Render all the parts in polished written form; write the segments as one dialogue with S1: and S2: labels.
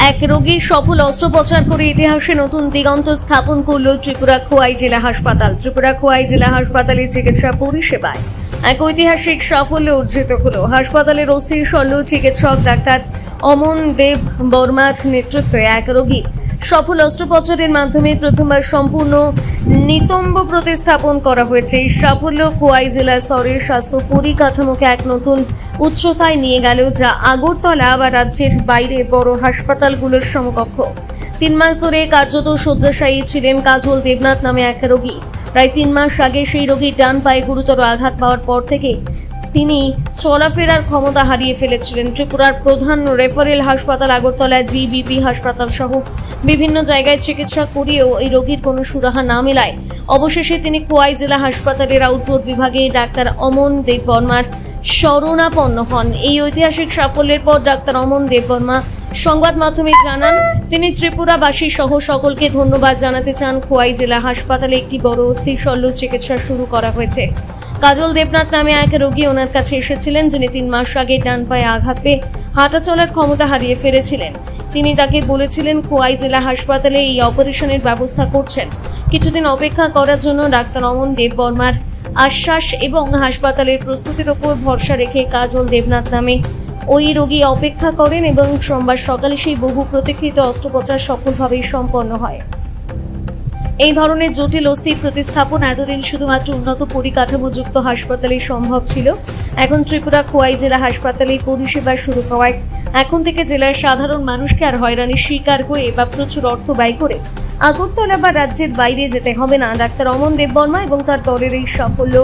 S1: এক রোগীর সফল অস্ত্রোপচার করে ইতিহাসে নতুন দিগন্ত স্থাপন করল ত্রিপুরা খোয়াই জেলা হাসপাতাল। ত্রিপুরা খোয়াই জেলা হাসপাতালে চিকিৎসা পরিষেবায় এক ঐতিহাসিক সাফল্য অর্জিত হল। হাসপাতালের অস্থির শল্য চিকিৎসক ডাক্তার অমন দেব বর্মার নেতৃত্বে এক রোগীর সফল অস্ত্রোপচারের মাধ্যমে প্রথমবার সম্পূর্ণ নিতম্ব প্রতিস্থাপন করা হয়েছে। এই সাফল্য খোয়াই জেলা স্তরের স্বাস্থ্য পরিকাঠামোকে এক নতুন উচ্চতায় নিয়ে গেল, যা আগরতলা বা রাজ্যের বাইরে বড় হাসপাতালগুলোর সমকক্ষ। 3 মাস ধরে কার্যত শয্যাশায়ী ছিলেন কাজল দেবনাথ নামে এক রোগী। প্রায় 3 মাস আগে সেই রোগীর ডান পায়ে গুরুতর আঘাত পাওয়ার পর থেকে তিনি চলাফেরার ক্ষমতা হারিয়ে ফেলেছিলেন। ত্রিপুরার প্রধান রেফারেল হাসপাতাল আগরতলা, জিবিপি হাসপাতাল সহ বিভিন্ন জায়গায় চিকিৎসা করিয়েও এই রোগীর কোনো সুরাহা না মেলায় অবশেষে তিনি খোয়াই জেলা হাসপাতালের আউটডোর বিভাগে ডাক্তার অমন দেব বর্মার শরণাপন্ন হন। এই ঐতিহাসিক সাফল্যের পর ডাক্তার অমন দেব বর্মা সংবাদ মাধ্যমে জানান, তিনি ত্রিপুরাবাসী সহ সকলকে ধন্যবাদ জানাতে চান। খোয়াই জেলা হাসপাতালে একটি বড় অস্থির শল্য চিকিৎসা শুরু করা হয়েছে। কাজল দেবনাথ নামে এক রোগী ওনার কাছে এসেছিলেন, যিনি 3 মাস আগে ডান পায়ে আঘাত পেয়ে হাঁটা চলার ক্ষমতা হারিয়ে ফেলেছিলেন। তিনি তাকে বলেছিলেন খোয়াই জেলা হাসপাতালে এই অপারেশনের ব্যবস্থা করছেন। কিছুদিন অপেক্ষা করার জন্য ডাক্তার অমন দেব বর্মার আশ্বাস এবং হাসপাতালের প্রস্তুতির ওপর ভরসা রেখে কাজল দেবনাথ নামে ওই রোগী অপেক্ষা করেন এবং সোমবার সকালে সেই বহু প্রতীক্ষিত অস্ত্রোপচার সফলভাবে সম্পন্ন হয়। এই ধরনের জটিল অস্থি প্রতিস্থাপন এতদিন শুধুমাত্র উন্নত পরিকাঠামোযুক্ত হাসপাতালে সম্ভব ছিল। এখন ত্রিপুরা খোয়াই জেলা হাসপাতালে পরিষেবা শুরু হওয়ায় এখন থেকে জেলার সাধারণ মানুষকে আর হয়রানির শিকার হয়ে বা প্রচুর অর্থ ব্যয় করে আগরতলা বা রাজ্যের বাইরে যেতে হবে না। ডাক্তার অমন দেব বর্মা এবং তার দলের এই সাফল্য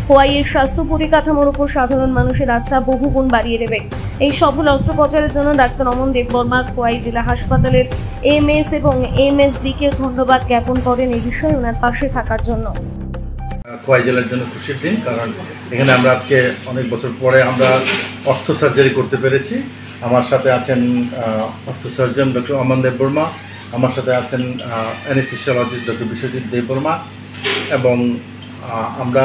S1: খোয়াইয়ের স্বাস্থ্য পরিকাঠামোর উপর সাধারণ মানুষের আস্থা বহুগুণ বাড়িয়ে দেবে। এই সফল অস্ত্রোপচারের জন্য ডাক্তার অমন দেব বর্মা খোয়াই জেলা হাসপাতালের এমএস এবং এমএসডি-কে ধন্যবাদ জ্ঞাপন করেন এই বিষয়ে ওনার পাশে থাকার জন্য।
S2: খোয়াই জেলার জন্য খুশির দিন, কারণ এখানে আমরা আজকে অনেক বছর পরে আমরা অর্থ সার্জারি করতে পেরেছি। আমার সাথে আছেন অর্থ সার্জন ডক্টর অমন দেব বর্মা, আমার সাথে আছেন অ্যানেস্থেসিওলজিস্ট ডক্টর বিশ্বজিৎ দেব বর্মা, এবং আমরা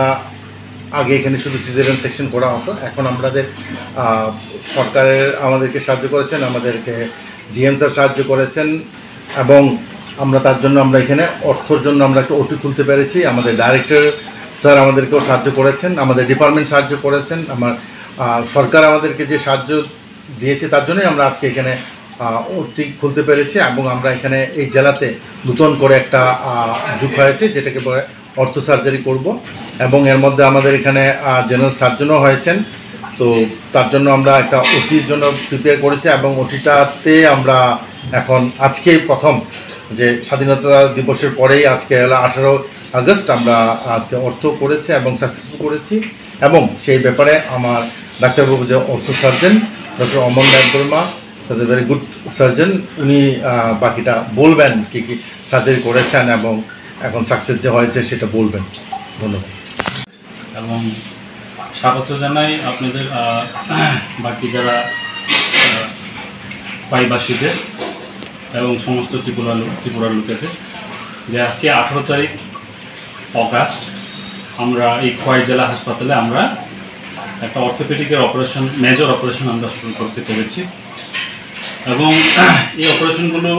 S2: আগে এখানে শুধু সিজারিয়ান সেকশন করা হতো। এখন আমাদের সরকারের আমাদেরকে সাহায্য করেছেন, আমাদেরকে ডিএম স্যার সাহায্য করেছেন, এবং আমরা তার জন্য আমরা এখানে অর্থর জন্য আমরা একটা ওটি খুলতে পেরেছি। আমাদের ডাইরেক্টর স্যার আমাদেরকেও সাহায্য করেছেন, আমাদের ডিপার্টমেন্ট সাহায্য করেছেন, আমার সরকার আমাদেরকে যে সাহায্য দিয়েছে তার জন্যই আমরা আজকে এখানে ওটি খুলতে পেরেছি। এবং আমরা এখানে এই জেলাতে নতুন করে একটা যুগ হয়েছে, যেটাকে বলে অর্থ সার্জারি করব, এবং এর মধ্যে আমাদের এখানে জেনারেল সার্জনও হয়েছেন। তো তার জন্য আমরা একটা ওটির জন্য প্রিপেয়ার করেছি, এবং ওটিটাতে আমরা এখন আজকেই প্রথম যে স্বাধীনতা দিবসের পরেই আজকে হলো 18 আগস্ট আমরা আজকে অর্থ করেছি এবং সাকসেসফুল করেছি। এবং সেই ব্যাপারে আমার ডাক্তারবাবু যে অর্থ সার্জন ডক্টর অমন দেব বর্মা, সাথে ভেরি গুড সার্জন, উনি বাকিটা বলবেন কী কী সার্জারি করেছেন এবং এখন সাকসেস যে হয়েছে সেটা বলবেন। ধন্যবাদ
S3: এবং স্বাগত জানাই আপনাদের বাকি যারা খোয়াইবাসীদের এবং সমস্ত ত্রিপুরার লোকেদের, যে আজকে 18 তারিখ অগাস্ট আমরা এই খোয়াই জেলা হাসপাতালে আমরা একটা অর্থোপেডিকের অপারেশন, মেজর অপারেশন আমরা শুরু করতে পেরেছি। এবং এই অপারেশনগুলো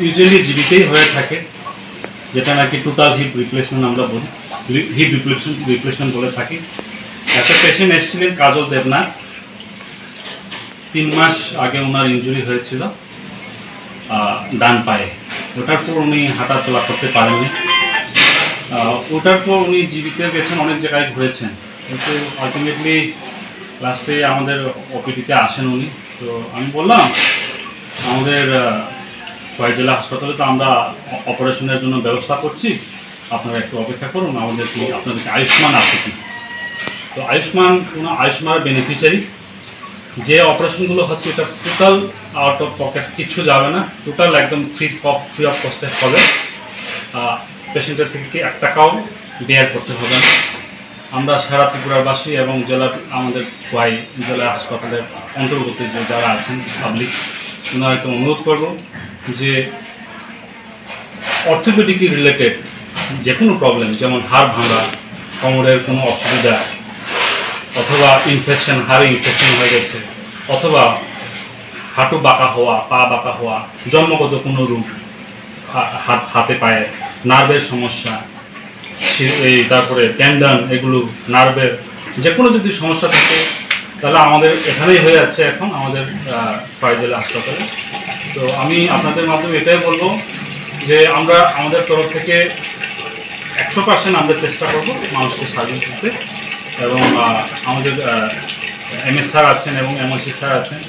S3: ইউজুয়ালি জিবিতেই হয়ে থাকে, যেটা নাকি টোটাল হিপ রিপ্লেসমেন্ট আমরা বলি, হিপ রিপ্লেসমেন্ট বলে থাকি। একটা পেশেন্ট এসেছিলেন কাজল দেবনাথ, 3 মাস আগে ওনার ইনজুরি হয়েছিল ডান পায়ে। ওটার পর উনি হাঁটা চলা করতে পারেননি। ওটার পর উনি জীবিতে গেছেন, অনেক জায়গায় ঘুরেছেন, কিন্তু আলটিমেটলি লাস্টে আমাদের ওপিডিতে আসেন উনি। তো আমি বললাম আমাদের খোয়াই জেলা হাসপাতালে তো আমরা অপারেশনের জন্য ব্যবস্থা করছি, আপনারা একটু অপেক্ষা করুন, আপনাদেরকে আয়ুষ্মান আছে কি। তো আয়ুষ্মানের বেনিফিশিয়ারি, যে অপারেশনগুলো হচ্ছে এটা টোটাল আউট অফ পকেট, কিচ্ছু যাবে না, টোটাল একদম ফ্রি অফ কস্টে হবে। পেশেন্টের থেকে 1 টাকাও বেয়ার করতে হবে না। আমরা সারা ত্রিপুরাবাসী এবং জেলার আমাদের খোয়াই জেলা হাসপাতালের অন্তর্গত যে যারা আছেন পাবলিক, ওনাকে অনুরোধ করব যে অর্থোপেডিক রিলেটেড যে কোনো প্রবলেম, যেমন হাড় ভাঙা, কোমরের কোনো অসুবিধা, অথবা ইনফেকশন, হাড়ে ইনফেকশন হয়ে গেছে, অথবা হাঁটু বাঁকা হওয়া, পা বাঁকা হওয়া, জন্মগত কোনো রোগ, হাতে পায়ে নার্ভের সমস্যা, এই তারপরে টেন্ডন, এগুলো নার্ভের যে কোনো যদি সমস্যা থাকে তাহলে আমাদের এখানেই হয়ে যাচ্ছে এখন আমাদের খোয়াই জেলা হাসপাতালে। তো আমি আপনাদের মাধ্যমে এটাই বলবো যে আমরা আমাদের তরফ থেকে 100% আমরা চেষ্টা করব মানুষকে সাহায্য করতে, এবং আমাদের MS স্যার আছেন এবং MOC স্যার আছেন,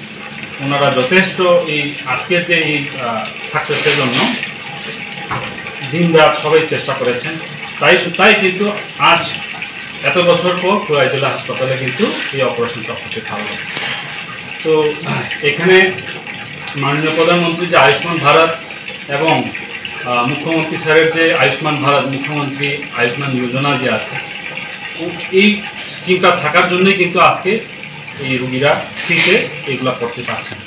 S3: ওনারা যথেষ্ট এই আজকের যে এই সাকসেসের জন্য দিন রাত সবাই চেষ্টা করেছেন। তাই কিন্তু আজ এত বছর পর খোয়াই জেলা হাসপাতালে কিন্তু এই অপারেশনটা হতে পারল। তো এখানে মাননীয় প্রধানমন্ত্রী যে আয়ুষ্মান ভারত এবং মুখ্যমন্ত্রী স্যারের যে আয়ুষ্মান ভারত, মুখ্যমন্ত্রী আয়ুষ্মান যোজনা যে আছে, এই স্কিমটা থাকার জন্যই কিন্তু আজকে এই রুগীরা ফ্রিতে এগুলো করতে পারছেন।